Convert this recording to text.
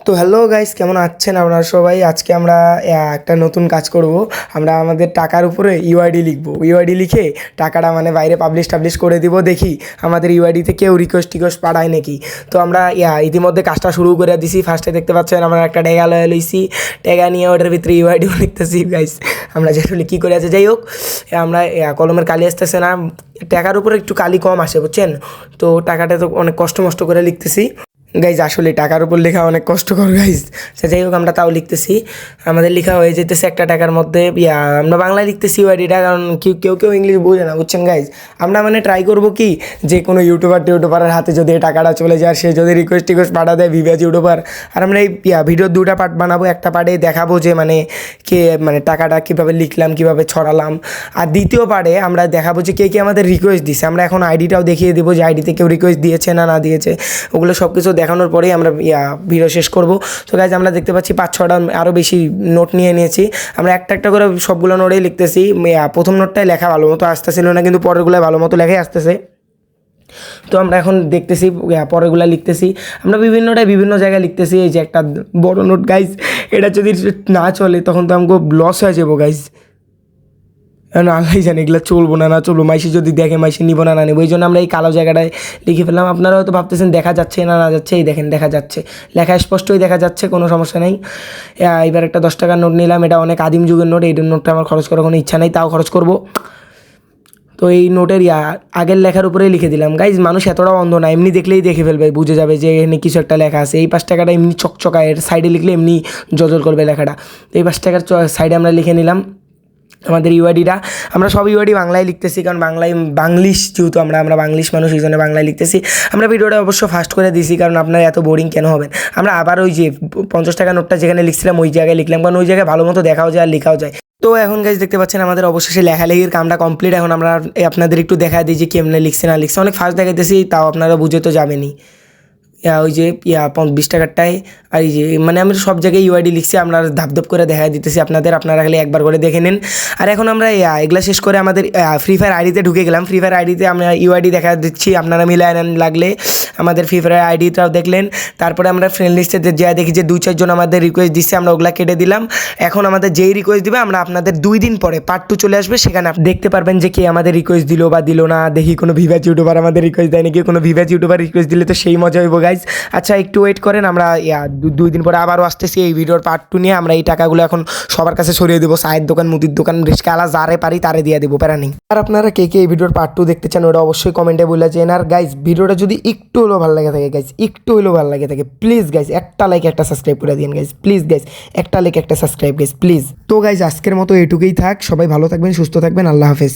তো hello guys, কেমন আছেন আপনারা সবাই? আজকে আমরা একটা নতুন কাজ করব। আমরা আমাদের টাকার উপরে ইউআইডি লিখব। ইউআইডি লিখে টাকাটা মানে বাইরে পাবলিশ করে দিব, দেখি আমাদের ইউআইডিতে কেউ রিকোয়েস্ট পাঠায় নাকি। তো আমরা ইতিমধ্যে কাজটা শুরু করে দিছি। ফার্স্টে দেখতে পাচ্ছেন আমরা একটা ট্যাগা লয়ে লইছি, ট্যাগা নিয়ে ওটার ভিতরে ইউআইডিও লিখতেছি। গাইস আমরা যেটা কী করে আছে, যাই হোক, আমরা কলমের কালি আসতেছে না, টাকার উপরে একটু কালি কম আসে, বুঝছেন? তো টাকাটা তো অনেক কষ্ট মষ্ট করে লিখতেছি গাইজ। আসলে টাকার উপর লেখা অনেক কষ্টকর গাইজ। যাই হোক, আমরা তাও লিখতেছি। আমাদের লেখা হয়ে যেতেছে একটা টাকার মধ্যে। আমরা বাংলায় লিখতেছি ওয়াইডিটা, কারণ কেউ ইংলিশ বোঝে না, বুঝছেন গাইজ। আমরা মানে ট্রাই করবো কি, যে কোনো ইউটিউবারের হাতে যদি এই টাকাটা চলে যায়, সে যদি রিকোয়েস্ট পাঠা দেয়, ভিভিয়াস ইউটিউবার। আর আমরা এই ভিডিওর দুটা পার্ট বানাবো। একটা পার্টে দেখাবো যে মানে টাকাটা কীভাবে লিখলাম, কীভাবে ছড়ালাম। আর দ্বিতীয় পার্টে আমরা দেখাবো যে কে আমাদের রিকোয়েস্ট দিছে। আমরা এখন আইডিটাও দেখিয়ে দেবো যে আইডিতে কেউ রিকোয়েস্ট দিয়েছে না দিয়েছে। ওগুলো সব কিছু দেখানোর পরেই আমরা ভিডিও শেষ করব। তো গাইজ, আমরা দেখতে পাচ্ছি 5-6টা আরও বেশি নোট নিয়েছি। আমরা একটা করে সবগুলো নোটেই লিখতেছি। প্রথম নোটটাই লেখা ভালো মতো আসতেছিল না, কিন্তু পরেরগুলো ভালো মতো লেখাই আসতেছে। তো আমরা এখন দেখতেছি, পরেরগুলো লিখতেছি। আমরা বিভিন্ন জায়গায় লিখতেছি। এই যে একটা বড় নোট গাইজ, এটা যদি না চলে তখন তো আমাকে লস হয়ে যাবো গাইজ। আল্লাহ জানে এগুলো চলবো না চলবো, মাইসি যদি দেখে মাইসি নিব না নেবো। এই জন্য আমরা এই কালো জায়গাটায় লিখে ফেললাম। আপনারা হয়তো ভাবতেছেন দেখা যাচ্ছে না যাচ্ছে, এই দেখেন দেখা যাচ্ছে, লেখা স্পষ্টই দেখা যাচ্ছে, কোনো সমস্যা নেই। এবার একটা 10 টাকার নোট নিলাম। এটা অনেক আদিম যুগের নোট, এই নোটটা আমার খরচ করার কোনো ইচ্ছা নেই, তাও খরচ করব। তো এই নোটের আগের লেখার উপরেই লিখে দিলাম। গাইজ, মানুষ এতটাও অন্ধ না, এমনি দেখলেই দেখে ফেলবে, বুঝে যাবে যে এখানে কিছু একটা লেখা আছে। এই 5 টাকাটা এমনি চকচকা, এর সাইডে লিখলে এমনি জল করবে লেখাটা। তো এই 5 টাকার সাইডে আমরা লিখে নিলাম আমাদের ইউআইডিটা। আমরা সব ইউআইডি বাংলায় লিখতেছি, কারণ বাংলিশ যেহেতু আমরা বাংলিশ মানুষ, এই জন্য বাংলায় লিখতেছি। আমরা ভিডিওটা অবশ্য ফাস্ট করে দিছি, কারণ আপনারা এত বোরিং কেন হবেন। আমরা আবার ওই যে 50 টাকা নোটটা যেখানে লিখছিলাম ওই জায়গায় লিখলাম, কারণ ওই জায়গায় ভালো মতো দেখাও যায় আর লেখাও যায়। তো এখন গাইজ দেখতে পাচ্ছেন আমাদের অবশেষে লেখালেখির কামটা কমপ্লিট। এখন আমরা আপনাদের একটু দেখা দিই যে কেমনে লিখছে না লিখছে। অনেক ফাস্ট দেখাইতেছি, তাও আপনারা বুঝে তো যাবেনই। ওই যে 20 টাকারটায়। আর এই যে মানে আমি সব জায়গায় ইউআইডি লিখছি, আমরা ধাপ করে দেখা দিতেছি আপনারা খালি একবার করে দেখে নিন। আর এখন আমরা এগুলা শেষ করে আমাদের ফ্রি ফায়ার আইডিতে ঢুকে গেলাম। ফ্রি ফায়ার আইডিতে আমরা ইউআইডি দেখা দিচ্ছি, আপনারা মিলায় নেন লাগলে। আমাদের ফ্রি ফায়ার আইডিটাও দেখলেন। তারপরে আমরা ফ্রেন্ড লিস্টে যা দেখি যে 2-4 জন আমাদের রিকোয়েস্ট দিচ্ছে, আমরা ওগুলা কেটে দিলাম। এখন আমাদের যেই রিকোয়েস্ট দিবে, আমরা আপনাদের 2 দিন পরে পার্ট 2 চলে আসবে, সেখানে দেখতে পারবেন যে কে আমাদের রিকোয়েস্ট দিল বা দিল না। দেখি কোনো ভিভাস ইউটিউবার আমাদের রিকোয়েস্ট দেয় নাকি। কোনো ভিভাস ইউটিউবার রিকোয়েস্ট দিলে তো সেই মজা হইব গাইজ। আচ্ছা, একটু ওয়েট করেন, আমরা 2 দিন পরে আবারও আসতেছি এই ভিডিওর পার্ট 2 নিয়ে। আমরা এই টাকাগুলো এখন সবার কাছে সরিয়ে দেবো, চায়ের দোকান, মুদির দোকান, রিস্কাওয়ালা যারে পারি তারে দিয়ে দেবো, প্যারা নেই। আর আপনারা কে এই ভিডিওর পার্ট 2 দেখতে চান, ওটা অবশ্যই কমেন্টে বলে যান। আর গাইজ, ভিডিওটা যদি একটু হলেও ভালো লাগে থাকে গাইজ, একটু হলেও ভালো লাগে থাকে, প্লিজ গাইজ একটা লাইক একটা সাবস্ক্রাইব করে দিন গাইজ, প্লিজ গাইজ একটা লাইক একটা সাবস্ক্রাইব গাইজ, প্লিজ। তো গাইজ, আজকের মতো এটুকুই থাক। সবাই ভালো থাকবেন, সুস্থ থাকবেন, আল্লাহ হাফেজ।